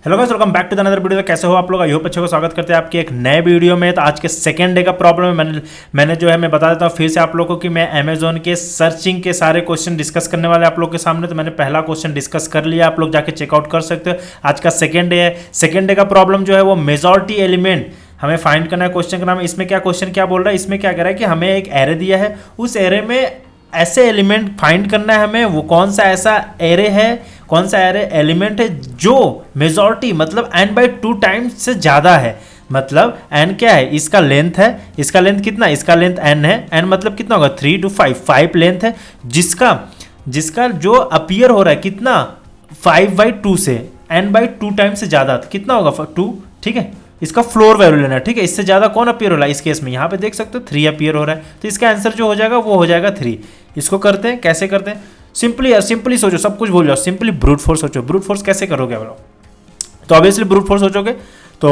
Hello guys, welcome back to the another video. कैसे हो आप लोग? आई होप अच्छे को स्वागत करते हैं आपके एक नए वीडियो में। तो आज के सेकंड डे का प्रॉब्लम है। मैंने जो है मैं बता देता हूँ फिर से आप लोगों को कि मैं अमेजोन के सर्चिंग के सारे क्वेश्चन डिस्कस करने वाले आप लोग के सामने। तो मैंने पहला क्वेश्चन डिस्कस कर लिया, आप लोग जाके चेकआउट कर सकते हो। आज का सेकंड डे है। सेकंड डे का प्रॉब्लम जो है वो मेजॉरिटी एलिमेंट हमें फाइंड करना है। क्वेश्चन का नाम इसमें क्या क्वेश्चन क्या बोल रहा है, इसमें क्या कह रहा है कि हमें एक एरे दिया है, उस एरे में ऐसे एलिमेंट फाइंड करना है हमें। वो कौन सा ऐसा एरे है, कौन सा एरे एलिमेंट है जो मेजॉरिटी मतलब n बाई 2 टाइम्स से ज़्यादा है। मतलब n क्या है, इसका लेंथ है, इसका लेंथ कितना, इसका लेंथ n है। n मतलब कितना होगा 3 to 5, 5 लेंथ है। जिसका जो अपीयर हो रहा है कितना 5/2 से n बाई 2 टाइम्स से ज़्यादा, तो कितना होगा 2। ठीक है, इसका फ्लोर वैल्यू लेना है। ठीक है, इससे ज़्यादा कौन अपीयर हो रहा है इस केस में, यहाँ पे देख सकते हो 3 अपीयर हो रहा है। तो इसका आंसर जो हो जाएगा वो हो जाएगा 3। इसको करते हैं, कैसे करते हैं, सिंपली सोचो, सब कुछ भूल जाओ, सिंपली ब्रूट फोर्स सोचो। ब्रूट फोर्स कैसे करोगे आप लोग? तो ऑब्वियसली ब्रूट फोर्स सोचोगे तो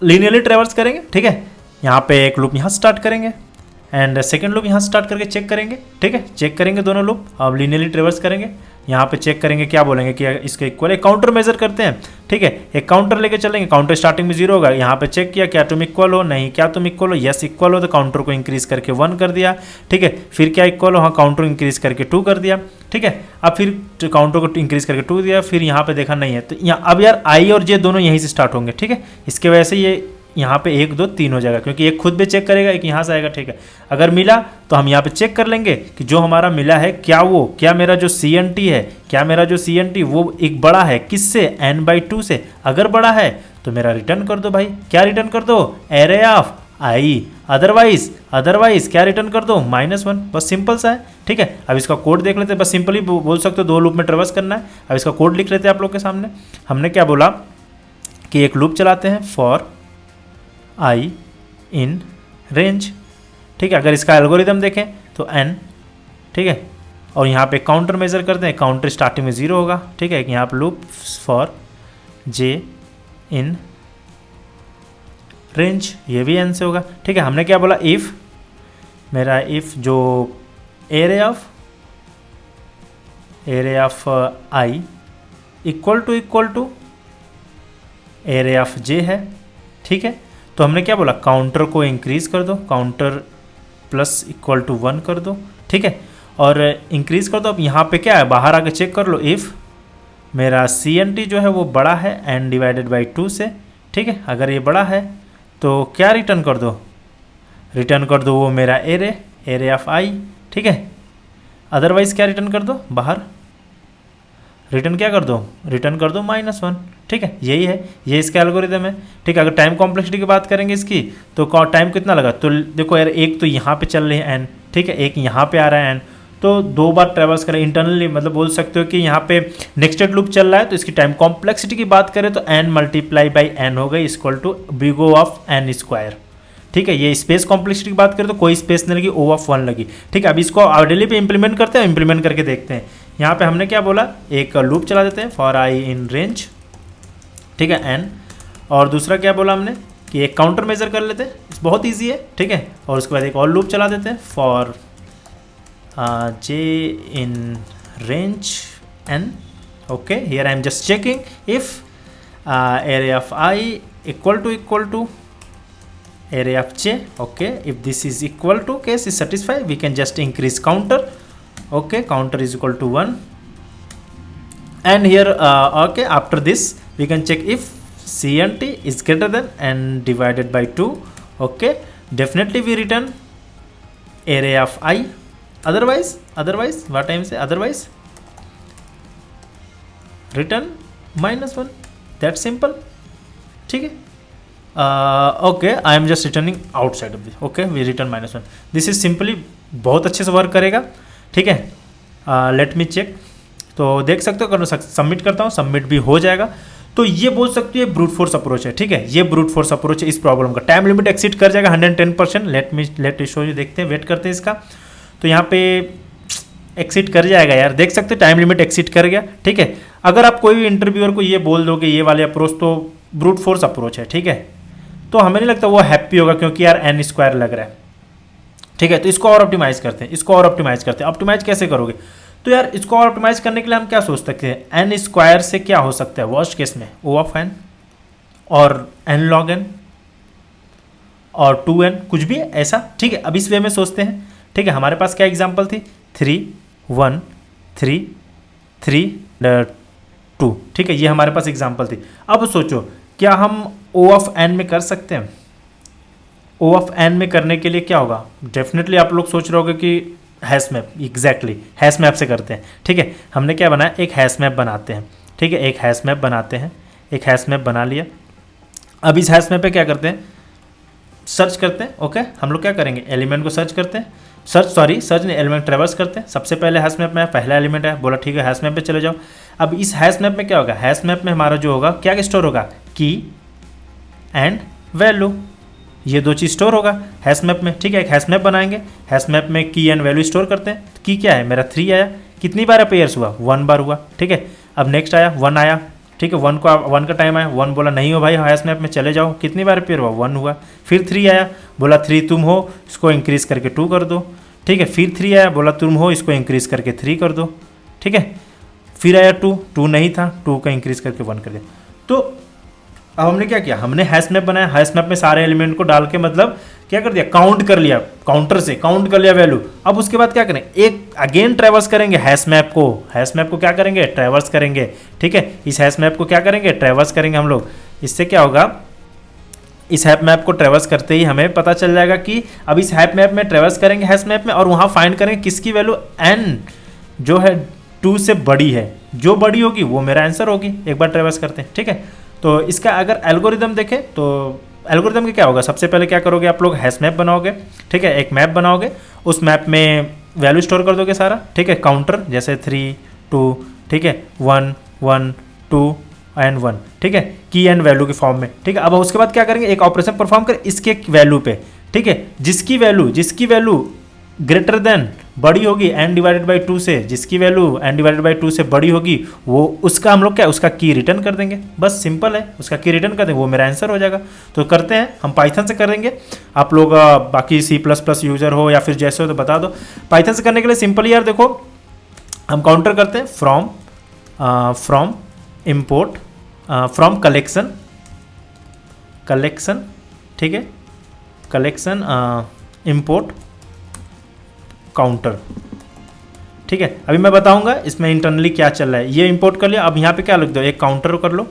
लीनियरली ट्रेवर्स करेंगे। ठीक है, यहाँ पे एक लूप यहाँ स्टार्ट करेंगे एंड सेकंड लूप यहाँ स्टार्ट करके चेक करेंगे। ठीक है, चेक करेंगे दोनों लूप, अब लीनियरली ट्रेवर्स करेंगे। यहाँ पे चेक करेंगे, क्या बोलेंगे कि इसके इक्वल एक काउंटर मेजर करते हैं। ठीक है, एक काउंटर लेके चलेंगे, काउंटर स्टार्टिंग में 0 होगा। यहाँ पे चेक किया क्या तुम इक्वल हो, नहीं, क्या तुम इक्वल हो, यस इक्वल हो, तो काउंटर को इंक्रीज करके 1 कर दिया। ठीक है, फिर क्या इक्वल हो, हाँ काउंटर इंक्रीज करके 2 कर दिया। ठीक है, अब फिर काउंटर को इंक्रीज करके 2 दिया, फिर यहाँ पे देखा नहीं है तो यहाँ अब यार आई और जे दोनों यहीं से स्टार्ट होंगे। ठीक है, इसके वजह से ये यहाँ पे 1 2 3 हो जाएगा, क्योंकि एक खुद भी चेक करेगा, एक यहाँ से आएगा। ठीक है, अगर मिला तो हम यहाँ पे चेक कर लेंगे कि जो हमारा मिला है क्या मेरा जो CNT है, क्या मेरा जो CNT वो एक बड़ा है किससे, n/2 से। अगर बड़ा है तो मेरा रिटर्न कर दो भाई। क्या रिटर्न कर दो, एरे ऑफ आई। अदरवाइज क्या रिटर्न कर दो, -1। बस सिंपल सा है। ठीक है, अब इसका कोड देख लेते हैं। बस सिंपली बोल सकते हो 2 लूप में ट्रेवर्स करना है। अब इसका कोड लिख लेते हैं आप लोग के सामने। हमने क्या बोला कि एक लूप चलाते हैं फॉर आई इन रेंज। ठीक है, अगर इसका एल्गोरिदम देखें तो n। ठीक है, और यहाँ पे काउंटर मेजर करते हैं, काउंटर स्टार्टिंग में 0 होगा। ठीक है, यहाँ पे loop for j in range, ये भी n से होगा। ठीक है, हमने क्या बोला, इफ़ मेरा इफ़ जो array of i equal to array of j है। ठीक है, तो हमने क्या बोला, काउंटर को इंक्रीज कर दो, काउंटर प्लस इक्वल टू 1 कर दो। ठीक है, और इंक्रीज कर दो। अब यहाँ पे क्या है, बाहर आके चेक कर लो, इफ़ मेरा CNT जो है वो बड़ा है n/2 से। ठीक है, अगर ये बड़ा है तो क्या रिटर्न कर दो, वो मेरा एरे ऑफ आई। ठीक है, अदरवाइज क्या रिटर्न कर दो, बाहर रिटर्न क्या कर दो, रिटर्न कर दो -1। ठीक है, यही है, ये इसका एल्गोरिदम है। ठीक है, अगर टाइम कॉम्प्लेक्सिटी की बात करेंगे इसकी तो टाइम कितना लगा, तो देखो यार एक तो यहाँ पे चल रही है n। ठीक है, एक यहाँ पे आ रहा है n, तो 2 बार ट्रेवर्स करें इंटरनली। मतलब बोल सकते हो कि यहाँ पे नेक्स्टेड लूप चल रहा है, तो इसकी टाइम कॉम्प्लेक्सिटी की बात करें तो n × n हो गई equal to big O of n²। ठीक है, ये स्पेस कॉम्प्लेक्सिटी की बात करें तो कोई स्पेस नहीं लगी, O(1) लगी। ठीक है, अब इसको आइडियली पे इंप्लीमेंट करते हैं, इंप्लीमेंट करके देखते हैं। यहाँ पे हमने क्या बोला, एक लूप चला देते हैं फॉर आई इन रेंज। ठीक है, n, और दूसरा क्या बोला हमने कि एक काउंटर मेजर कर लेते हैं, बहुत ईजी है। ठीक है, और उसके बाद एक और लूप चला देते हैं for j in range n। Okay, here I am just checking if array of i equal to array of j. okay, if this is equal to case is satisfied, we can just increase counter. Okay, counter is equal to 1, and here okay, after this we can check if CNT is greater than n/2. okay, definitely we return array of I. otherwise what I am say, otherwise return -1. that's simple. ठीक है, okay, I am just returning outside of this. Okay, we return -1। This is simply बहुत अच्छे से work करेगा। ठीक है, let me check. तो देख सकते हो, अगर मैं सबमिट करता हूँ, सबमिट भी हो जाएगा। तो ये बोल सकते हो ये ब्रूट फोर्स अप्रोच है। ठीक है, ये ब्रूट फोर्स अप्रोच है इस प्रॉब्लम का। टाइम लिमिट एक्सीड कर जाएगा 110%। लेट शो यू, देखते हैं, वेट करते हैं इसका। तो यहाँ पे एक्सीड कर जाएगा यार, देख सकते हैं टाइम लिमिट एक्सीड कर गया। ठीक है, अगर आप कोई भी इंटरव्यूअर को ये बोल दोगे ये वाले अप्रोच तो ब्रूट फोर्स अप्रोच है, ठीक है, तो हमें नहीं लगता वो हैप्पी होगा, क्योंकि यार n² लग रहा है। ठीक है, तो इसको और ऑप्टिमाइज करते हैं, ऑप्टिमाइज कैसे करोगे? तो यार इसको ऑप्टिमाइज करने के लिए हम क्या सोच सकते हैं, एन स्क्वायर से क्या हो सकता है वर्स्ट केस में, ओ ऑफ एन और एन लॉग एन और 2n, कुछ भी ऐसा, ठीक है। अब इस वे में सोचते हैं, ठीक है। हमारे पास क्या एग्जांपल थी, 3 1 3 3 2, ठीक है, ये हमारे पास एग्जांपल थी। अब सोचो क्या हम ओ ऑफ एन में कर सकते हैं? ओ ऑफ एन में करने के लिए क्या होगा, डेफिनेटली आप लोग सोच रहे होगे कि hash map, exactly hash map से करते हैं, ठीक है। हमने क्या बनाया, एक हैश मैप बनाते हैं, ठीक है, एक हैश मैप बनाते हैं, एक हैश मैप बना लिया। अब इस हैश मैप पे क्या करते हैं, सर्च करते हैं, ओके। हम लोग क्या करेंगे, एलिमेंट को सर्च करते हैं, सर्च नहीं, एलिमेंट ट्रेवर्स करते हैं। सबसे पहले हैश मैप में पहला एलिमेंट है, बोला ठीक है हैश मैप पे चले जाओ। अब इस हैश मैप में क्या होगा, हैश मैप में हमारा जो होगा क्या स्टोर होगा, की एंड वैल्यू, ये दो चीज़ स्टोर होगा हैश मैप में, ठीक है। एक हैश मैप बनाएंगे, हैश मैप में की एंड वैल्यू स्टोर करते हैं। की क्या है मेरा 3 आया, कितनी बार अपेयर्स हुआ, 1 बार हुआ, ठीक है। अब नेक्स्ट आया 1 आया, ठीक है, 1 का टाइम आया, 1 बोला नहीं हो भाई हैश मैप में चले जाओ, कितनी बार अपेयर हुआ, 1 हुआ। फिर 3 आया, बोला 3 तुम हो, इसको इंक्रीज करके 2 कर दो, ठीक है। फिर 3 आया, बोला तुम हो, इसको इंक्रीज करके 3 कर दो, ठीक है। फिर आया 2 नहीं था, 2 का इंक्रीज करके 1 कर दिया। तो अब हमने क्या किया, हमने हैश मैप बनाया, हैश मैप में सारे एलिमेंट को डाल के मतलब क्या कर दिया, काउंट कर लिया, काउंटर से काउंट कर लिया वैल्यू। अब उसके बाद क्या करें, एक अगेन ट्रैवर्स करेंगे हैश मैप को क्या करेंगे, ट्रैवर्स करेंगे, ठीक है। इस हैश मैप को क्या करेंगे, ट्रैवर्स करेंगे हम लोग। इससे क्या होगा, इस हैश मैप को ट्रैवर्स करते ही हमें पता चल जाएगा कि अब इस हैश मैप में ट्रैवर्स करेंगे हैश मैप में, और वहाँ फाइंड करेंगे किसकी वैल्यू n जो है 2 से बड़ी है, जो बड़ी होगी वो मेरा आंसर होगी। एक बार ट्रैवर्स करते हैं, ठीक है। तो इसका अगर एल्गोरिदम देखें तो एल्गोरिदम का क्या होगा, सबसे पहले क्या करोगे आप लोग, हैश मैप बनाओगे, ठीक है, एक मैप बनाओगे, उस मैप में वैल्यू स्टोर कर दोगे सारा, ठीक है, काउंटर जैसे 3 2, ठीक है, 1 1 2 एंड 1, ठीक है, की एंड वैल्यू के फॉर्म में, ठीक है। अब उसके बाद क्या करेंगे, एक ऑपरेशन परफॉर्म कर इसके वैल्यू पे, ठीक है, जिसकी वैल्यू ग्रेटर देन बड़ी होगी n डिवाइडेड बाई 2 से, जिसकी वैल्यू n डिवाइडेड बाई 2 से बड़ी होगी वो उसका हम लोग क्या, उसका की रिटर्न कर देंगे, बस सिंपल है, उसका की रिटर्न कर देंगे, वो मेरा आंसर हो जाएगा। तो करते हैं हम पाइथन से करेंगे, आप लोग बाकी C++ यूजर हो या फिर जैसे हो तो बता दो। पाइथन से करने के लिए सिंपल यार देखो, हम काउंटर करते हैं फ्रॉम इम्पोर्ट फ्रॉम कलेक्शन, ठीक है, कलेक्शन इम्पोर्ट काउंटर, ठीक है। अभी मैं बताऊंगा इसमें इंटरनली क्या चल रहा है। ये इंपोर्ट कर लिया, अब यहाँ पे क्या लिख दो, एक काउंटर कर लो,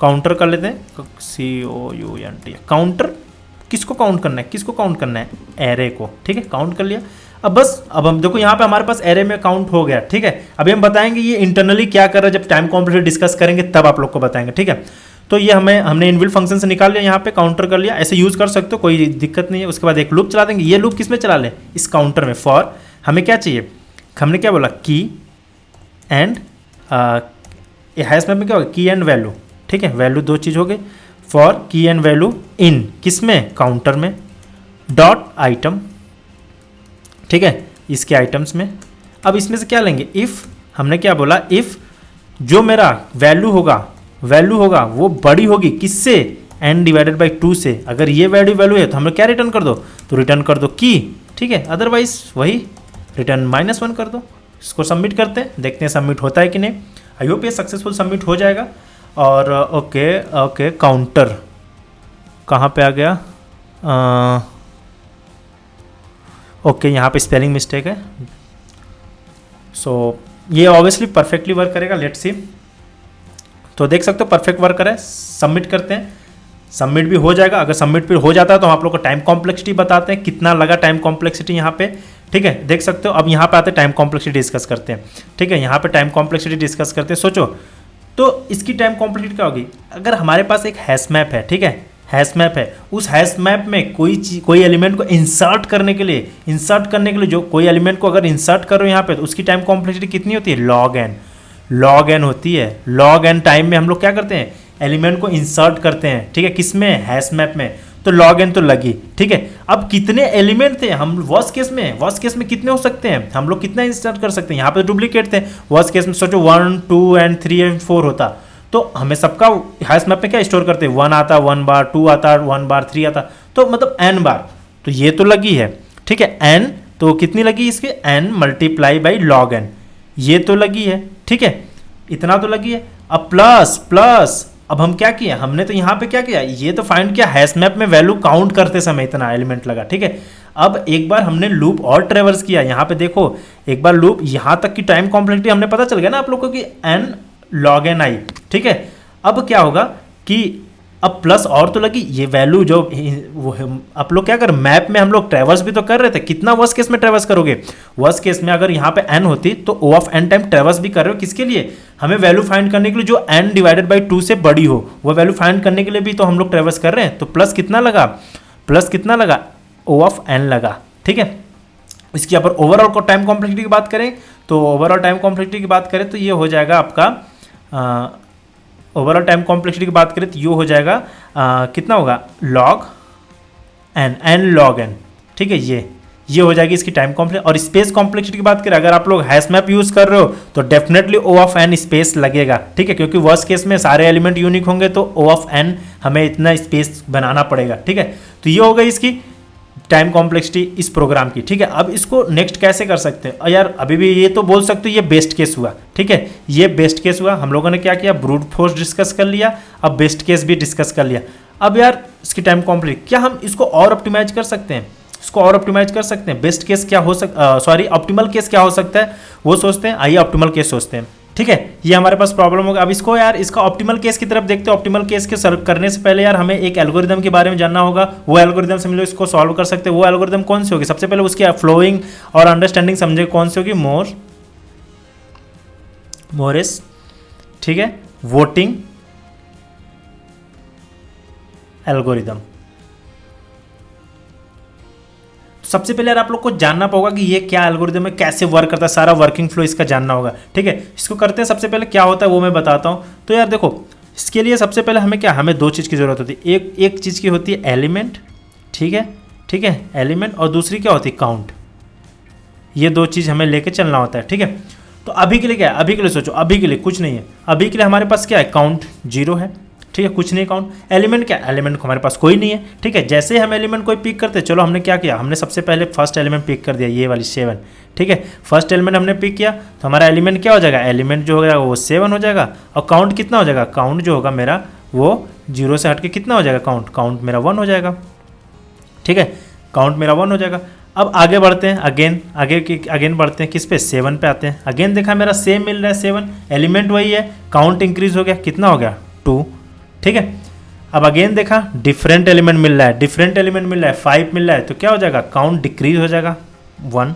काउंटर कर लेते हैं, COUNT, काउंटर किसको काउंट करना है, एरे को, ठीक है, काउंट कर लिया। अब बस अब हम देखो यहाँ पे हमारे पास एरे में काउंट हो गया, ठीक है। अभी हम बताएंगे ये इंटरनली क्या कर रहा है, जब टाइम कॉम्प्लेक्सिटी डिस्कस करेंगे तब आप लोग को बताएंगे, ठीक है। तो ये हमने इनबिल्ट फंक्शन से निकाल लिया, यहाँ पे काउंटर कर लिया, ऐसे यूज कर सकते हो, कोई दिक्कत नहीं है। उसके बाद एक लूप चला देंगे, ये लूप किस में चला लें, इस काउंटर में। फॉर हमें क्या चाहिए, हमने क्या बोला, की एंड हैश मैप में क्या होगा, की एंड वैल्यू, ठीक है, वैल्यू दो चीज़ हो गई। फॉर की एंड वैल्यू इन किस में, काउंटर में, डॉट आइटम, ठीक है, इसके आइटम्स में। अब इसमें से क्या लेंगे, इफ़ हमने क्या बोला, इफ़ जो मेरा वैल्यू होगा वो बड़ी होगी किससे, n डिवाइडेड बाई 2 से। अगर ये वैल्यू है तो हमें क्या रिटर्न कर दो, तो रिटर्न कर दो की, ठीक है, अदरवाइज वही रिटर्न -1 कर दो। इसको सबमिट करते हैं, देखते हैं सबमिट होता है कि नहीं। आई होप ये सक्सेसफुल सबमिट हो जाएगा। और ओके काउंटर कहाँ पे आ गया, ओके यहाँ पे स्पेलिंग मिस्टेक है, सो ये ऑब्वियसली परफेक्टली वर्क करेगा, लेट्स सी। तो देख सकते हो परफेक्ट वर्क करे, सबमिट करते हैं, सबमिट भी हो जाएगा। अगर सबमिट भी हो जाता है तो हम आप लोग को टाइम कॉम्प्लेक्सिटी बताते हैं, कितना लगा टाइम कॉम्प्लेक्सिटी यहाँ पे, ठीक है, देख सकते हो। अब यहाँ पे आते हैं टाइम कॉम्प्लेक्सिटी डिस्कस करते हैं, ठीक है, यहाँ पे टाइम कॉम्प्लेक्सिटी डिस्कस करते हैं। सोचो तो इसकी टाइम कॉम्प्लेक्सिटी क्या होगी, अगर हमारे पास एक हैश मैप है, ठीक है, हैश मैप है, उस हैश मैप में कोई एलिमेंट को इंसर्ट करने के लिए जो कोई एलिमेंट को अगर इंसर्ट करो यहाँ पे, तो उसकी टाइम कॉम्प्लेक्सिटी कितनी होती है, log n होती है। log n टाइम में हम लोग क्या करते हैं, एलिमेंट को इंसर्ट करते हैं, ठीक है, किस में, हैश मैप में, तो log n तो लगी, ठीक है। अब कितने एलिमेंट थे, हम वर्स्ट केस में कितने हो सकते हैं, हम लोग कितना इंसर्ट कर सकते हैं, यहाँ पे डुप्लीकेट थे। वर्स्ट केस में सोचो 1 2 एंड 3 एंड 4 होता, तो हमें सबका हैश मैप में क्या स्टोर करते हैं, 1 आता 1 बार, 2 आता 1 बार, 3 आता, तो मतलब n बार, तो ये तो लगी है, ठीक है, n तो कितनी लगी इसके n multiply by log n, ये तो लगी है, ठीक है, इतना तो लगी है। अब प्लस प्लस, अब हम क्या किया, हमने तो यहाँ पे क्या किया, ये तो फाइंड किया हैश मैप में वैल्यू काउंट करते समय इतना एलिमेंट लगा, ठीक है। अब एक बार हमने लूप और ट्रेवर्स किया, यहाँ पे देखो एक बार लूप यहाँ तक की टाइम कॉम्प्लेक्सिटी हमने पता चल गया ना आप लोगों को कि n log n आई, ठीक है। अब क्या होगा कि अब प्लस और तो लगी ये वैल्यू जो वो आप लोग क्या कर, मैप में हम लोग ट्रेवर्स भी तो कर रहे थे, कितना वर्स्ट केस में ट्रेवर्स करोगे, वर्स्ट केस में अगर यहाँ पे n होती तो O ऑफ n टाइम ट्रेवर्स भी कर रहे हो, किसके लिए, हमें वैल्यू फाइंड करने के लिए जो n डिवाइडेड बाई 2 से बड़ी हो, वो वैल्यू फाइंड करने के लिए भी तो हम लोग ट्रेवर्स कर रहे हैं। तो प्लस कितना लगा, प्लस कितना लगा, O ऑफ n लगा, ठीक है। इसकी यहाँ पर ओवरऑल टाइम कॉम्प्लेक्सिटी की बात करें तो ओवरऑल टाइम कॉम्प्लेक्सिटी की बात करें तो ये हो जाएगा आपका ओवरऑल टाइम कॉम्प्लेक्सिटी की बात करें तो ये हो जाएगा कितना होगा, लॉग n log n, ठीक है। ये हो जाएगी इसकी टाइम कॉम्प्लेक्स। और स्पेस कॉम्प्लेक्सिटी की बात करें, अगर आप लोग हैश मैप यूज कर रहे हो तो definitely O of n space लगेगा, ठीक है, क्योंकि वर्स्ट केस में सारे एलिमेंट यूनिक होंगे तो O ऑफ n हमें इतना स्पेस बनाना पड़ेगा, ठीक है। तो ये हो गई इसकी टाइम कॉम्प्लेक्सिटी इस प्रोग्राम की, ठीक है। अब इसको नेक्स्ट कैसे कर सकते हैं, यार अभी भी ये तो बोल सकते हो ये बेस्ट केस हुआ, ठीक है, ये बेस्ट केस हुआ। हम लोगों ने क्या किया, ब्रूट फोर्स डिस्कस कर लिया, अब बेस्ट केस भी डिस्कस कर लिया। अब यार इसकी टाइम कॉम्प्लेक्सिटी क्या हम इसको और ऑप्टिमाइज कर सकते हैं, इसको और ऑप्टिमाइज कर सकते हैं। बेस्ट केस क्या हो ऑप्टिमल केस क्या हो सकता है वो सोचते हैं, आइए ऑप्टिमल केस सोचते हैं, ठीक है। ये हमारे पास प्रॉब्लम होगा। अब इसको यार इसका ऑप्टिमल केस की तरफ देखते हैं। ऑप्टिमल केस के सॉल्व करने से पहले यार हमें एक एल्गोरिदम के बारे में जानना होगा, वो एल्गोरिदम से हम लोग इसको सॉल्व कर सकते हैं। वो एल्गोरिदम कौन सी होगी, सबसे पहले उसकी फ्लोइंग और अंडरस्टैंडिंग समझे कौन सी होगी, मोरिस, ठीक है, वोटिंग एल्गोरिदम। सबसे पहले यार आप लोग को जानना होगा कि ये क्या एल्गोरिदम है, कैसे वर्क करता है, सारा वर्किंग फ्लो इसका जानना होगा, ठीक है। इसको करते हैं, सबसे पहले क्या होता है वो मैं बताता हूँ। तो यार देखो इसके लिए सबसे पहले हमें क्या, हमें दो चीज़ की ज़रूरत होती है। एक चीज़ की होती है एलिमेंट, ठीक है, एलिमेंट, और दूसरी क्या होती है, काउंट। ये दो चीज़ हमें लेके चलना होता है, ठीक है। तो अभी के लिए क्या है, अभी के लिए सोचो, अभी के लिए कुछ नहीं है, अभी के लिए हमारे पास क्या है, काउंट 0 है, ठीक है, कुछ नहीं काउंट। एलिमेंट क्या, एलिमेंट हमारे पास कोई नहीं है, ठीक है। जैसे हम एलिमेंट कोई पिक करते हैं, चलो हमने क्या किया, हमने सबसे पहले फर्स्ट एलिमेंट पिक कर दिया, ये वाली 7, ठीक है। फर्स्ट एलिमेंट हमने पिक किया तो हमारा एलिमेंट क्या हो जाएगा, एलिमेंट जो हो जाएगा वो 7 हो जाएगा। और काउंट कितना हो जाएगा, काउंट जो होगा मेरा वो 0 से हट के कितना हो जाएगा, काउंट मेरा 1 हो जाएगा, ठीक है, काउंट मेरा 1 हो जाएगा। अब आगे बढ़ते हैं, अगेन बढ़ते हैं, किस पे, 7 पे आते हैं। अगेन देखा मेरा सेम मिल रहा है 7, एलिमेंट वही है, काउंट इंक्रीज हो गया, कितना हो गया 2, ठीक है। अब अगेन देखा डिफरेंट एलिमेंट मिल रहा है, 5 मिल रहा है, तो क्या हो जाएगा, काउंट डिक्रीज हो जाएगा 1,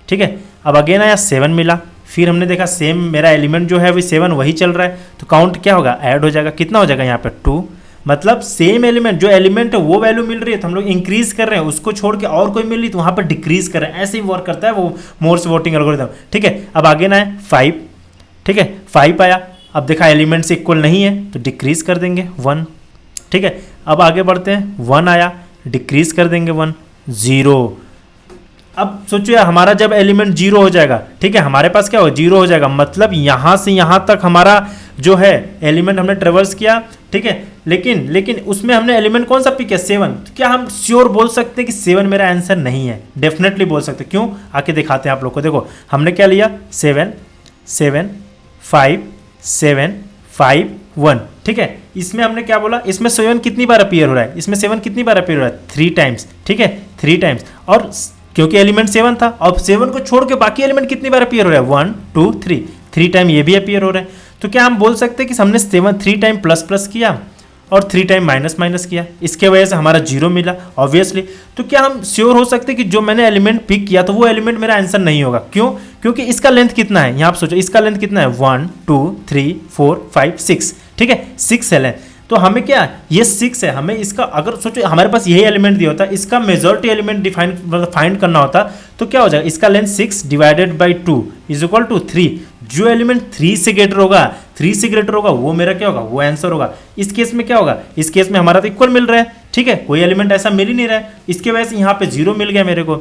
ठीक है। अब अगेन आया 7 मिला, फिर हमने देखा सेम मेरा एलिमेंट जो है वही 7 वही चल रहा है, तो काउंट क्या होगा, ऐड हो जाएगा, कितना हो जाएगा यहाँ पे 2। मतलब सेम एलिमेंट, जो एलिमेंट है वो वैल्यू मिल रही है तो हम लोग इंक्रीज कर रहे हैं, उसको छोड़ के और कोई मिल रही तो वहाँ पर डिक्रीज कर रहे हैं। ऐसे ही वर्क करता है वो मोर्स वोटिंग एल्गोरिथम, ठीक है। अब आगे ना है 5, ठीक है, 5 आया, अब देखा एलिमेंट से इक्वल नहीं है तो डिक्रीज कर देंगे 1, ठीक है। अब आगे बढ़ते हैं, 1 आया, डिक्रीज कर देंगे 1, 0। अब सोचो यार हमारा जब एलिमेंट 0 हो जाएगा, ठीक है, हमारे पास क्या हो, 0 हो जाएगा, मतलब यहाँ से यहाँ तक हमारा जो है एलिमेंट हमने ट्रेवर्स किया, ठीक है। लेकिन उसमें हमने एलिमेंट कौन सा पिक किया, 7। तो क्या हम श्योर बोल सकते हैं कि 7 मेरा आंसर नहीं है, डेफिनेटली बोल सकते हैं। क्यों, आके दिखाते हैं आप लोग को। देखो हमने क्या लिया, 7 7 5 7 5 1, ठीक है। इसमें हमने क्या बोला, इसमें 7 कितनी बार अपीयर हो रहा है, इसमें 7 कितनी बार अपीयर हो रहा है, 3 टाइम्स, ठीक है, 3 टाइम्स। और क्योंकि एलिमेंट 7 था, अब 7 को छोड़ के बाकी एलिमेंट कितनी बार अपीयर हो रहा है, 1 2 3 टाइम ये भी अपीयर हो रहा है। तो क्या हम बोल सकते हैं कि हमने 3 टाइम प्लस किया और 3 टाइम माइनस किया, इसके वजह से हमारा 0 मिला ऑब्वियसली। तो क्या हम श्योर हो सकते हैं कि जो मैंने एलिमेंट पिक किया तो वो एलिमेंट मेरा आंसर नहीं होगा। क्यों, क्योंकि इसका लेंथ कितना है, यहाँ आप सोचो इसका लेंथ कितना है, 1 2 3 4 5 6, ठीक है, 6 है लेंथ। तो हमें क्या, ये 6 है, हमें इसका अगर सोचो हमारे पास यही एलिमेंट दिया होता, इसका मेजॉरिटी एलिमेंट फाइंड करना होता, तो क्या हो जाएगा, इसका length 6 divided by 2 is equal to 3। जो एलिमेंट 3 से ग्रेटर होगा वो मेरा क्या होगा, वो आंसर होगा। इस केस में क्या होगा, इस केस में हमारा तो इक्वल मिल रहा है, ठीक है, कोई एलिमेंट ऐसा मिल ही नहीं रहा है, इसके वजह से यहाँ पे 0 मिल गया मेरे को,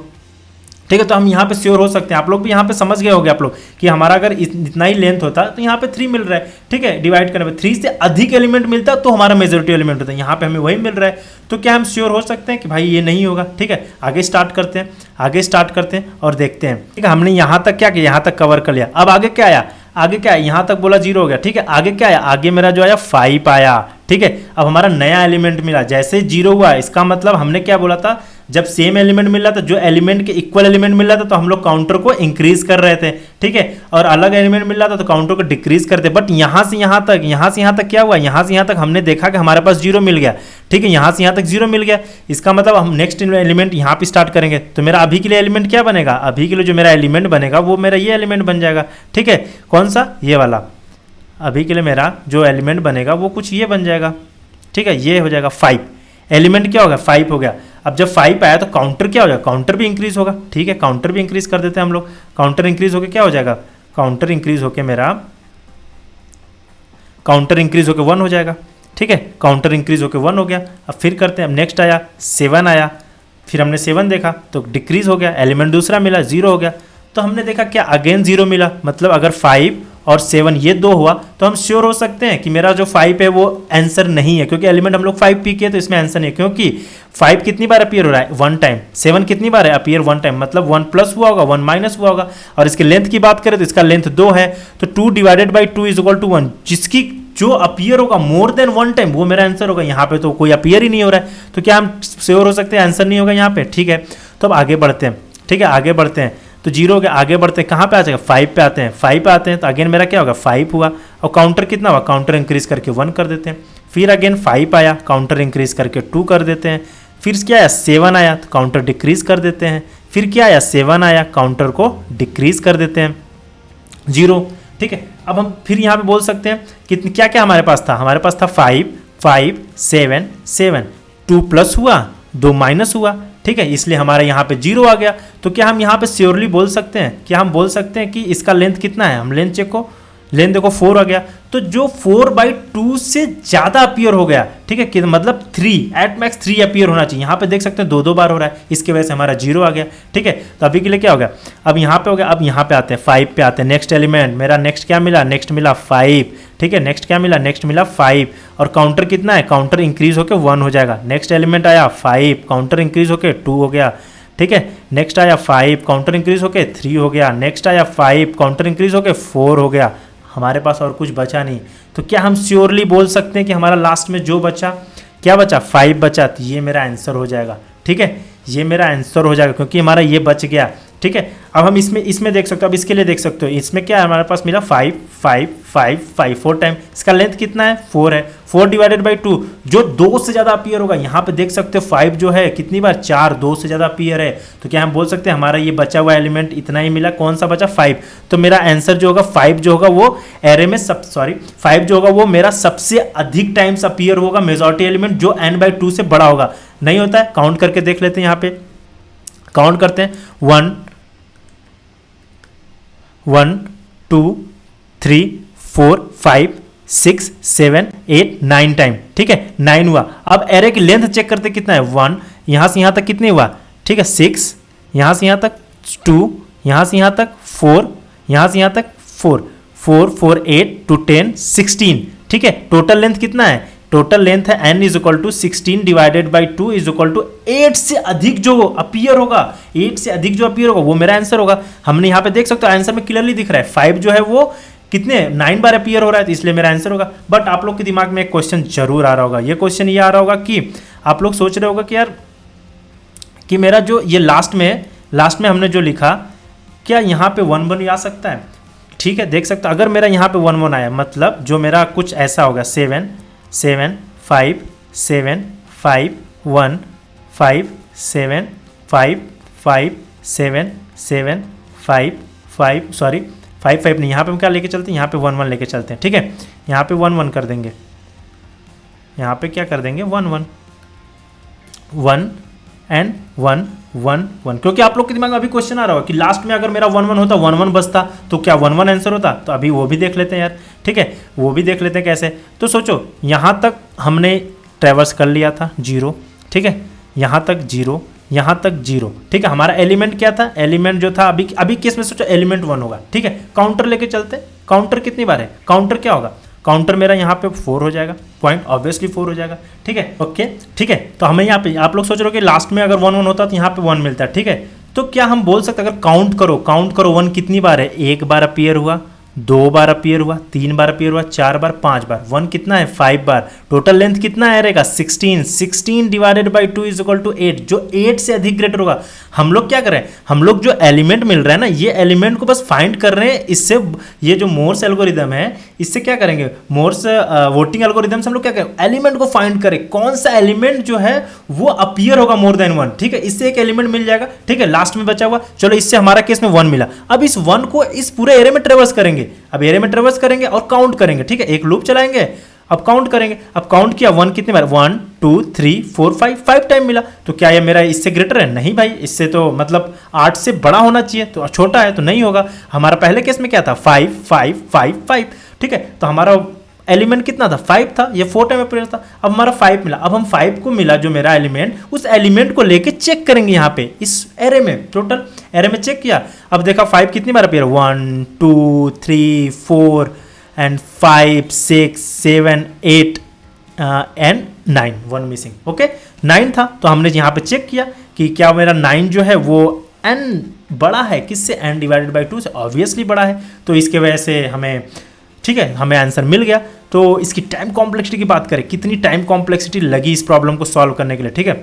ठीक है। तो हम यहाँ पे श्योर हो सकते हैं, आप लोग भी यहाँ पे समझ गए होंगे आप लोग कि हमारा अगर इतना ही लेंथ होता तो यहाँ पे 3 मिल रहा है, ठीक है। डिवाइड करने पे 3 से अधिक एलिमेंट मिलता तो हमारा मेजॉरिटी एलिमेंट होता है, यहाँ पे हमें वही मिल रहा है। तो क्या हम श्योर हो सकते हैं कि भाई ये नहीं होगा, ठीक है। आगे स्टार्ट करते हैं और देखते हैं, ठीक है। हमने यहाँ तक क्या किया, यहाँ तक कवर कर लिया। अब आगे क्या आया, यहाँ तक बोला 0 हो गया, ठीक है। आगे क्या आया, आगे मेरा जो आया 5 आया, ठीक है। अब हमारा नया एलिमेंट मिला, जैसे 0 हुआ इसका मतलब हमने क्या बोला था, जब सेम एलिमेंट मिल रहा था, जो एलिमेंट के इक्वल एलिमेंट मिल रहा था तो हम लोग काउंटर को इंक्रीज कर रहे थे, ठीक है। और अलग एलिमेंट मिल रहा था तो काउंटर को डिक्रीज करते। बट यहाँ से यहाँ तक क्या हुआ, यहाँ से यहाँ तक हमने देखा कि हमारे पास 0 मिल गया, ठीक है। यहाँ से यहाँ तक 0 मिल गया, इसका मतलब हम नेक्स्ट एलिमेंट यहाँ पे स्टार्ट करेंगे। तो मेरा अभी के लिए एलिमेंट क्या बनेगा, अभी के लिए जो मेरा एलिमेंट बनेगा वो मेरा ये एलिमेंट बन जाएगा, ठीक है। कौन सा, ये वाला। अभी के लिए मेरा जो एलिमेंट बनेगा वो कुछ ये बन जाएगा, ठीक है। ये हो जाएगा 5, एलिमेंट क्या होगा 5 हो गया। अब जब 5 आया तो काउंटर क्या हो जाएगा, काउंटर भी इंक्रीज होगा, ठीक है। काउंटर भी इंक्रीज कर देते हैं हम लोग। काउंटर इंक्रीज होकर क्या हो जाएगा, काउंटर इंक्रीज होकर मेरा काउंटर इंक्रीज होकर 1 हो जाएगा, ठीक है। काउंटर इंक्रीज होकर 1 हो गया। अब फिर करते हैं, अब नेक्स्ट आया 7 आया, फिर हमने 7 देखा तो डिक्रीज हो गया, एलिमेंट दूसरा मिला 0 हो गया। तो हमने देखा क्या अगेन 0 मिला, मतलब अगर 5 और 7 ये 2 हुआ तो हम श्योर हो सकते हैं कि मेरा जो 5 है वो आंसर नहीं है, क्योंकि एलिमेंट हम लोग 5 पी किए तो इसमें आंसर नहीं है। क्योंकि 5 कितनी बार अपीयर हो रहा है, 1 टाइम। 7 कितनी बार है, अपीयर 1 टाइम, मतलब 1 प्लस हुआ होगा 1 माइनस हुआ होगा। और इसके लेंथ की बात करें तो इसका लेंथ 2 है, तो 2 divided by 2 is equal to 1। जिसकी जो अपीयर होगा मोर देन 1 टाइम वो मेरा आंसर होगा। यहाँ पे तो कोई अपीयर ही नहीं हो रहा है, तो क्या हम श्योर हो सकते हैं आंसर नहीं होगा यहाँ पे, ठीक है। तो अब आगे बढ़ते हैं, ठीक है। आगे बढ़ते हैं तो 0 हो गया, आगे बढ़ते हैं, कहाँ पे आ जाएगा 5 पे आते हैं। 5 पे आते हैं तो अगेन मेरा क्या होगा 5 हुआ, और काउंटर कितना हुआ, काउंटर इंक्रीज करके 1 कर देते हैं। फिर अगेन 5 आया, काउंटर इंक्रीज करके 2 कर देते हैं। फिर क्या आया 7 आया तो काउंटर डिक्रीज कर देते हैं। फिर क्या आया 7 आया, काउंटर को डिक्रीज कर देते हैं 0, ठीक है। अब हम फिर यहाँ पे बोल सकते हैं कितने क्या क्या हमारे पास था, हमारे पास था 5 5 7 7, 2 प्लस हुआ 2 माइनस हुआ, ठीक है। इसलिए हमारे यहाँ पे 0 आ गया। तो क्या हम यहाँ पे श्योरली बोल सकते हैं, क्या हम बोल सकते हैं कि इसका लेंथ कितना है, हम लेंथ चेक को, लेंथ देखो 4 आ गया। तो जो 4/2 से ज़्यादा अपीयर हो गया, ठीक है, कि मतलब 3 एट मैक्स 3 अपीयर होना चाहिए। यहाँ पे देख सकते हैं 2 बार हो रहा है, इसकी वजह से हमारा 0 आ गया, ठीक है। तो अभी के लिए क्या हो गया, अब यहाँ पे हो गया। अब यहाँ पे आते हैं 5 पे आते हैं, नेक्स्ट एलिमेंट मेरा नेक्स्ट क्या मिला, नेक्स्ट मिला 5, ठीक है। नेक्स्ट क्या मिला, नेक्स्ट मिला 5, और काउंटर कितना है, काउंटर इंक्रीज होकर 1 हो जाएगा। नेक्स्ट एलिमेंट आया 5, काउंटर इंक्रीज होकर 2 हो गया, ठीक है। नेक्स्ट आया 5, काउंटर इंक्रीज होकर 3 हो गया। नेक्स्ट आया 5, काउंटर इंक्रीज होकर 4 हो गया। हमारे पास और कुछ बचा नहीं। तो क्या हम श्योरली बोल सकते हैं कि हमारा लास्ट में जो बचा, क्या बचा 5 बचा, तो ये मेरा आंसर हो जाएगा, ठीक है। ये मेरा आंसर हो जाएगा क्योंकि हमारा ये बच गया, ठीक है। अब हम इसमें देख सकते हो, अब इसके लिए देख सकते हो, इसमें क्या है हमारे पास मिला 5 5 5 5 4 टाइम। इसका लेंथ कितना है 4 है, 4 डिवाइडेड बाई 2 जो 2 से ज़्यादा अपीयर होगा। यहाँ पे देख सकते हो 5 जो है कितनी बार 4, 2 से ज़्यादा अपीयर है। तो क्या हम बोल सकते हैं हमारा ये बचा हुआ एलिमेंट इतना ही मिला, कौन सा बचा 5। तो मेरा आंसर जो होगा 5 जो होगा वो एरे में 5 जो होगा वो मेरा सबसे अधिक टाइम्स अपीयर होगा मेजॉरिटी एलिमेंट जो n/2 से बड़ा होगा। नहीं होता है, काउंट करके देख लेते हैं। यहाँ पे काउंट करते हैं 1 2 3 4 5 6 7 8 9 टाइम, ठीक है 9 हुआ। अब एरे की लेंथ चेक करते कितना है 1, यहाँ से यहाँ तक कितने हुआ, ठीक है 6, यहाँ से यहाँ तक 2, यहाँ से यहाँ तक 4, यहाँ से यहाँ तक 4 4 4 8 2 10 16, ठीक है। टोटल लेंथ कितना है, टोटल लेंथ है n is equal to 16 divided by 2 is equal to 8 से अधिक जो अपीयर होगा, 8 से अधिक जो अपीयर होगा वो मेरा आंसर होगा। हमने यहाँ पे देख सकते हो आंसर में क्लियरली दिख रहा है 5 जो है वो कितने 9 बार अपीयर हो रहा है, तो इसलिए मेरा आंसर होगा। बट आप लोग के दिमाग में एक क्वेश्चन जरूर आ रहा होगा, ये क्वेश्चन ये आ रहा होगा कि आप लोग सोच रहे होगा कि यार कि मेरा जो ये लास्ट में हमने जो लिखा क्या यहाँ पे 1 1 आ सकता है, ठीक है। देख सकते हो अगर मेरा यहाँ पे 1 1 आया मतलब जो मेरा कुछ ऐसा होगा 7 7 5 7 5 1 5 7 5 5 7 7 5 5 सॉरी 5 5 नहीं, यहाँ पे हम क्या लेके चलते हैं, यहाँ पे 1 1 लेके चलते हैं, ठीक है। यहाँ पे 1 1 कर देंगे, यहाँ पे क्या कर देंगे 1 1 1 एंड 1 1 1, क्योंकि आप लोग के दिमाग में अभी क्वेश्चन आ रहा होगा कि लास्ट में अगर मेरा 1 1 होता 1 1 बचता तो क्या 1 1 आंसर होता। तो अभी वो भी देख लेते हैं यार, ठीक है, वो भी देख लेते हैं कैसे। तो सोचो यहाँ तक हमने ट्रैवर्स कर लिया था 0, ठीक है, यहाँ तक 0, यहाँ तक 0, ठीक है। हमारा एलिमेंट क्या था, एलिमेंट जो था अभी केस में सोचो एलिमेंट 1 होगा, ठीक है। काउंटर लेके चलते, काउंटर कितनी बार है, काउंटर क्या होगा, काउंटर मेरा यहाँ पे 4 हो जाएगा, पॉइंट ऑब्वियसली 4 हो जाएगा, ठीक है। ओके, ठीक है। तो हमें यहाँ पे आप लोग सोच रहे हो कि लास्ट में अगर 1 1 होता तो यहाँ पे 1 मिलता है, ठीक है। तो क्या हम बोल सकते अगर काउंट करो 1 कितनी बार है, 1 बार अपीयर हुआ, 2 बार अपीयर हुआ, 3 बार अपीयर हुआ, 4 बार, 5 बार, 1 कितना है 5 बार। टोटल लेंथ कितना है रहेगा 16 divided by 2 is equal to 8, जो 8 से अधिक ग्रेटर होगा। हम लोग क्या कर रहे हैं, हम लोग जो एलिमेंट मिल रहा है ना, ये एलिमेंट को बस फाइंड कर रहे हैं। इससे ये जो मोर्स एल्गोरिदम है, इससे क्या करेंगे, मोर्स वोटिंग एल्गोरिदम से हम लोग क्या करें, एलिमेंट को फाइंड करें, कौन सा एलिमेंट जो है वो अपीयर होगा मोर देन 1, ठीक है। इससे एक एलिमेंट मिल जाएगा, ठीक है। लास्ट में बचा हुआ, चलो इससे हमारा केस में 1 मिला। अब इस 1 को इस पूरे एरे में ट्रेवर्स करेंगे, अब एरे में ट्रेवर्स करेंगे और काउंट करेंगे, ठीक है। एक लूप चलाएंगे, अब काउंट करेंगे, अब काउंट किया 1 कितने बार, 1 2 3 4 5 टाइम मिला। तो क्या ये मेरा इससे ग्रेटर है, नहीं भाई, इससे तो मतलब 8 से बड़ा होना चाहिए, तो छोटा है तो नहीं होगा। हमारा पहले केस में क्या था 5 5 5 5, ठीक है। तो हमारा एलिमेंट कितना था 5 था, ये 4 टाइम अपीयर था। अब हमारा 5 मिला, अब हम 5 को मिला जो मेरा एलिमेंट, उस एलिमेंट को लेके चेक करेंगे यहाँ पे इस एरे में, टोटल एरे में चेक किया। अब देखा 5 कितनी बार appear, 1 2 3 4 and 5 6 7 8 and 9, 1 missing, okay 9 था। तो हमने यहाँ पे चेक किया कि क्या मेरा 9 जो है वो n बड़ा है किससे, n डिवाइडेड बाई 2 से, ऑब्वियसली बड़ा है। तो इसके वजह से हमें, ठीक है, हमें आंसर मिल गया। तो इसकी टाइम कॉम्प्लेक्सिटी की बात करें, कितनी टाइम कॉम्प्लेक्सिटी लगी इस प्रॉब्लम को सॉल्व करने के लिए, ठीक है।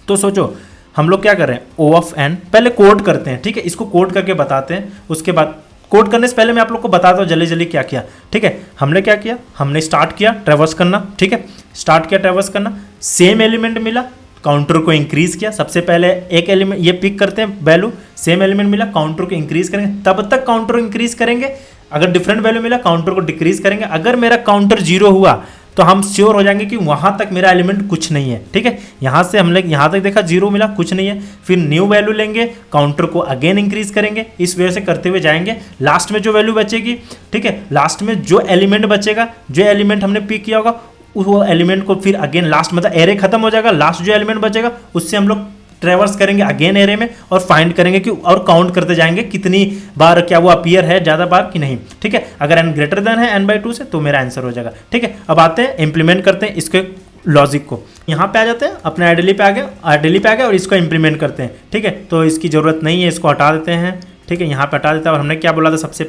तो सोचो हम लोग क्या कर रहे हैं, O ऑफ n पहले कोड करते हैं, ठीक है। इसको कोड करके बताते हैं, उसके बाद कोड करने से पहले मैं आप लोग को बताता हूँ जल्दी जल्दी क्या किया, ठीक है। हमने क्या किया, हमने स्टार्ट किया ट्रेवर्स करना, ठीक है। स्टार्ट किया ट्रेवर्स करना, सेम एलिमेंट मिला, काउंटर को इंक्रीज किया। सबसे पहले एक एलिमेंट ये पिक करते हैं वैल्यू, सेम एलिमेंट मिला, काउंटर को इंक्रीज करेंगे, तब तक काउंटर को इंक्रीज करेंगे। अगर डिफरेंट वैल्यू मिला काउंटर को डिक्रीज करेंगे। अगर मेरा काउंटर 0 हुआ तो हम श्योर हो जाएंगे कि वहां तक मेरा एलिमेंट कुछ नहीं है, ठीक है। यहां से हमने यहां तक देखा 0 मिला, कुछ नहीं है, फिर न्यू वैल्यू लेंगे, काउंटर को अगेन इंक्रीज करेंगे, इस वजह से करते हुए जाएंगे। लास्ट में जो वैल्यू बचेगी, ठीक है, लास्ट में जो एलिमेंट बचेगा, जो एलिमेंट हमने पिक किया होगा, वो एलिमेंट को फिर अगेन लास्ट, मतलब एरे खत्म हो जाएगा, लास्ट जो एलिमेंट बचेगा उससे हम लोग ट्रेवर्स करेंगे अगेन एरे में और फाइंड करेंगे कि, और काउंट करते जाएंगे कितनी बार क्या वो अपीयर है, ज़्यादा बार कि नहीं, ठीक है। अगर n ग्रेटर देन है n/2 से तो मेरा आंसर हो जाएगा, ठीक है। अब आते हैं इंप्लीमेंट करते हैं इसके लॉजिक को। यहाँ पे आ जाते हैं, अपने आइडली पे आ गए और इसको इंप्लीमेंट करते हैं, ठीक है। तो इसकी ज़रूरत नहीं है, इसको हटा देते हैं, ठीक है। यहाँ पे हटा देता है। और हमने क्या बोला था सबसे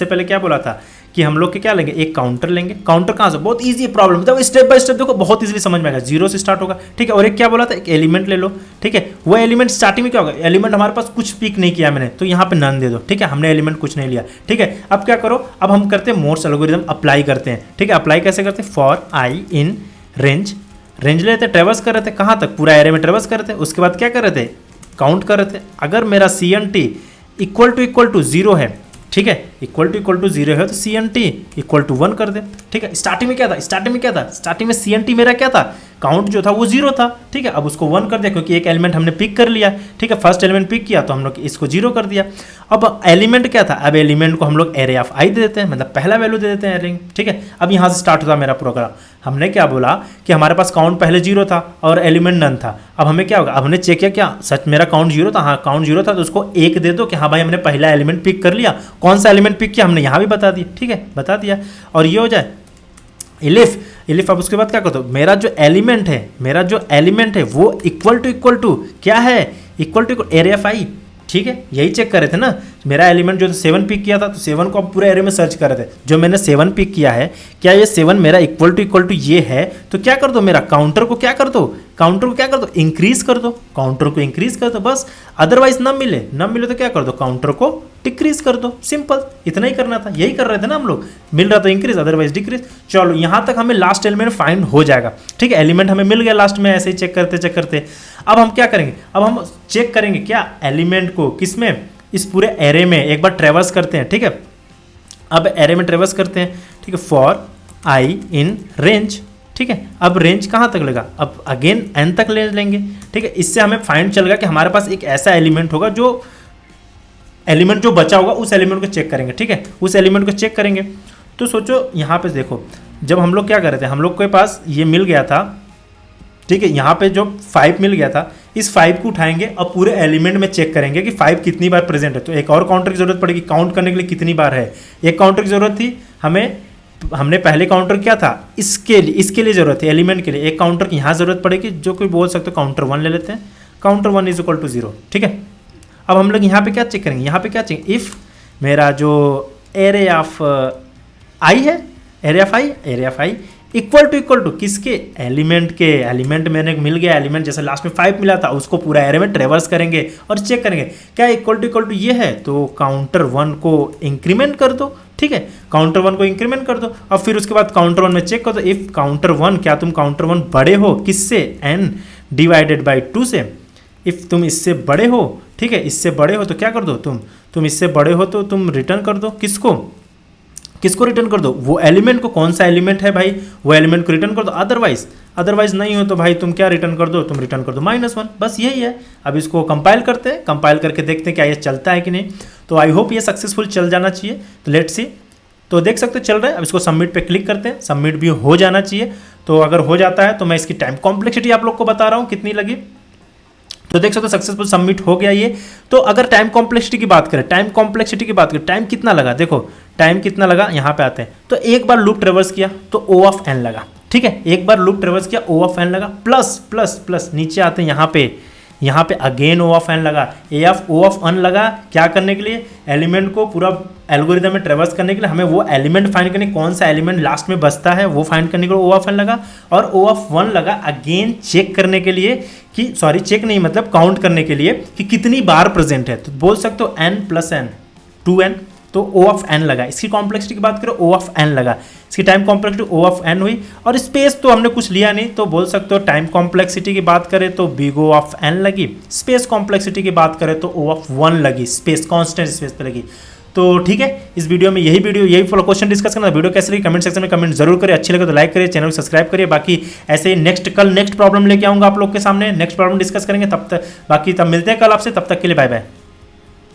पहले क्या बोला था कि हम लोग के क्या लेंगे, एक काउंटर लेंगे। काउंटर कहाँ से, बहुत इजी प्रॉब्लम, मतलब स्टेप बाय स्टेप देखो बहुत इजीली समझ में आएगा, 0 से स्टार्ट होगा, ठीक है। और एक क्या बोला था, एक एलिमेंट ले लो, ठीक है। वो एलिमेंट स्टार्टिंग में क्या होगा, एलिमेंट हमारे पास कुछ पिक नहीं किया मैंने, तो यहाँ पे नन दे दो, ठीक है। हमने एलिमेंट कुछ नहीं लिया, ठीक है। अब क्या करो, अब हम करते हैं मोर्स एल्गोरिथम अप्लाई करते हैं, ठीक है। अप्लाई कैसे करते हैं, फॉर आई इन रेंज लेते, ट्रेवर्स कर रहे थे, कहाँ तक, पूरा एरे में ट्रेवर्स कर रहे थे। उसके बाद क्या कर रहे थे, काउंट कर रहे थे। अगर मेरा CNT इक्वल टू 0 है, ठीक है, इक्वल टू 0 है तो CNT इक्वल टू 1 कर दे, ठीक है। स्टार्टिंग में क्या था, स्टार्टिंग में CNT मेरा क्या था, काउंट जो था वो 0 था, ठीक है। अब उसको 1 कर दिया क्योंकि एक एलिमेंट हमने पिक कर लिया, ठीक है। फर्स्ट एलिमेंट पिक किया तो हम लोग इसको 0 कर दिया। अब एलिमेंट क्या था, अब एलिमेंट को हम लोग एरे ऑफ आई दे देते हैं, मतलब पहला वैल्यू दे देते हैं एरे, ठीक है। अब यहाँ से स्टार्ट होता मेरा प्रोग्राम। हमने क्या बोला कि हमारे पास काउंट पहले 0 था और एलिमेंट नन था। अब हमें क्या होगा, अब हमने चेक किया क्या सच मेरा काउंट 0 था, हाँ काउंट 0 था, तो उसको 1 दे दो कि हाँ भाई हमने पहला एलिमेंट पिक कर लिया। कौन सा एलिमेंट पिक किया हमने यहाँ भी बता दिया, ठीक है, बता दिया। और ये हो जाए इलिफ। अब उसके बाद क्या करते हो, मेरा जो एलिमेंट है वो इक्वल टू क्या है, इक्वल टू एरे ऑफ आई, ठीक है। यही चेक कर रहे थे ना, मेरा एलिमेंट जो 7 पिक किया था तो 7 को अब पूरे एरे में सर्च कर रहे थे। जो मैंने 7 पिक किया है, क्या ये 7 मेरा इक्वल टू ये है, तो क्या कर दो, मेरा काउंटर को क्या कर दो, इंक्रीज कर दो, काउंटर को इंक्रीज कर दो बस। अदरवाइज न मिले तो क्या कर दो, काउंटर को डिक्रीज कर दो, सिंपल, इतना ही करना था। यही कर रहे थे ना हम लोग, मिल रहा था इंक्रीज अदरवाइज डिक्रीज। चलो यहाँ तक हमें लास्ट एलिमेंट फाइंड हो जाएगा, ठीक है। एलिमेंट हमें मिल गया लास्ट में, ऐसे ही चेक करते। अब हम क्या करेंगे, अब हम चेक करेंगे क्या एलिमेंट को, किसमें, इस पूरे एरे में एक बार ट्रेवर्स करते हैं, ठीक है। अब एरे में ट्रेवर्स करते हैं, ठीक है, फॉर आई इन रेंज, ठीक है। अब रेंज कहाँ तक लेगा, अब अगेन n तक ले लेंगे, ठीक है। इससे हमें फाइंड चलेगा कि हमारे पास एक ऐसा एलिमेंट होगा, जो एलिमेंट जो बचा होगा उस एलिमेंट को चेक करेंगे, ठीक है, उस एलिमेंट को चेक करेंगे। तो सोचो यहाँ पे देखो, जब हम लोग क्या कर रहे थे, हम लोग के पास ये मिल गया था ठीक है। यहाँ पे जो 5 मिल गया था, इस 5 को उठाएंगे और पूरे एलिमेंट में चेक करेंगे कि 5 कितनी बार प्रेजेंट है। तो एक और काउंटर की जरूरत पड़ेगी काउंट करने के लिए कितनी बार है। एक काउंटर की जरूरत थी हमें, हमने पहले काउंटर क्या था, इसके लिए जरूरत है एलिमेंट के लिए। एक काउंटर की यहाँ जरूरत पड़ेगी, जो कोई बोल सकते हो काउंटर 1 ले लेते हैं। काउंटर 1 इज इक्वल टू 0, ठीक है। अब हम लोग यहाँ पे क्या चेक करेंगे, यहाँ पे क्या चेक, इफ़ मेरा जो एरे ऑफ आई है, array of i equal to किसके, एलिमेंट के। एलिमेंट मैंने मिल गया, एलिमेंट जैसे लास्ट में 5 मिला था, उसको पूरा एरे में ट्रेवर्स करेंगे और चेक करेंगे क्या इक्वल टू ये है, तो काउंटर 1 को इंक्रीमेंट कर दो, ठीक है। काउंटर 1 को इंक्रीमेंट कर दो और फिर उसके बाद काउंटर 1 में चेक कर दो इफ काउंटर 1, क्या तुम काउंटर 1 बड़े हो किससे, n डिवाइडेड बाई 2 से। इफ तुम इससे बड़े हो, ठीक है, इससे बड़े हो तो क्या कर दो, तुम इससे बड़े हो तो तुम रिटर्न कर दो किसको रिटर्न कर दो, वो एलिमेंट को। कौन सा एलिमेंट है भाई, वो एलिमेंट को रिटर्न कर दो। अदरवाइज नहीं हो तो भाई तुम क्या रिटर्न कर दो, तुम रिटर्न कर दो -1, बस यही है। अब इसको कंपाइल करते हैं, कंपाइल करके देखते हैं क्या ये चलता है कि नहीं। तो आई होप ये सक्सेसफुल चल जाना चाहिए। तो लेट्स सी, तो देख सकते हो चल रहा है। अब इसको सबमिट पे क्लिक करते हैं, सबमिट भी हो जाना चाहिए। तो अगर हो जाता है तो मैं इसकी टाइम कॉम्प्लेक्सिटी आप लोग को बता रहा हूँ कितनी लगी। तो देख सकते हो सक्सेसफुल सबमिट हो गया ये। तो अगर टाइम कॉम्प्लेक्सिटी की बात करें, टाइम कितना लगा, देखो टाइम कितना लगा, यहाँ पे आते हैं। तो एक बार लूप ट्रेवर्स किया तो O ऑफ n लगा, ठीक है। एक बार लूप ट्रेवर्स किया O ऑफ n लगा, प्लस नीचे आते हैं यहाँ पे अगेन O ऑफ n लगा, O ऑफ n लगा। क्या करने के लिए, एलिमेंट को पूरा एल्गोरिथम में ट्रेवर्स करने के लिए, हमें वो एलिमेंट फाइंड करने, कौन सा एलिमेंट लास्ट में बचता है वो फाइंड करने के लिए O ऑफ n लगा। और O ऑफ 1 लगा अगेन चेक करने के लिए कि, सॉरी चेक नहीं मतलब काउंट करने के लिए कि कितनी बार प्रेजेंट है। तो बोल सकते हो n + n 2n, तो O ऑफ n लगा। इसकी कॉम्प्लेक्सिटी की बात करो O ऑफ n लगा, इसकी time complexity O of n हुई। और स्पेस तो हमने कुछ लिया नहीं, तो बोल सकते हो टाइम कॉम्प्लेक्सिटी की बात करें तो बिग O ऑफ n लगी। स्पेस कॉम्प्लेक्सिटी की बात करें तो O ऑफ 1 लगी, स्पेस कांस्टेंट स्पेस पे लगी। तो ठीक है, इस वीडियो में यही क्वेश्चन डिस्कस करना। वीडियो कैसे लगी कमेंट सेक्शन में कमेंट जरूर करिए, अच्छी लगे तो लाइक करिए, चैनल को सब्सक्राइब करिए। बाकी ऐसे ही नेक्स्ट प्रॉब्लम लेके आऊंगा आप लोग के सामने, नेक्स्ट प्रॉब्लम डिस्कस करेंगे। तब तक बाकी तब मिलते हैं कल आपसे, तब तक के लिए बाय बाय।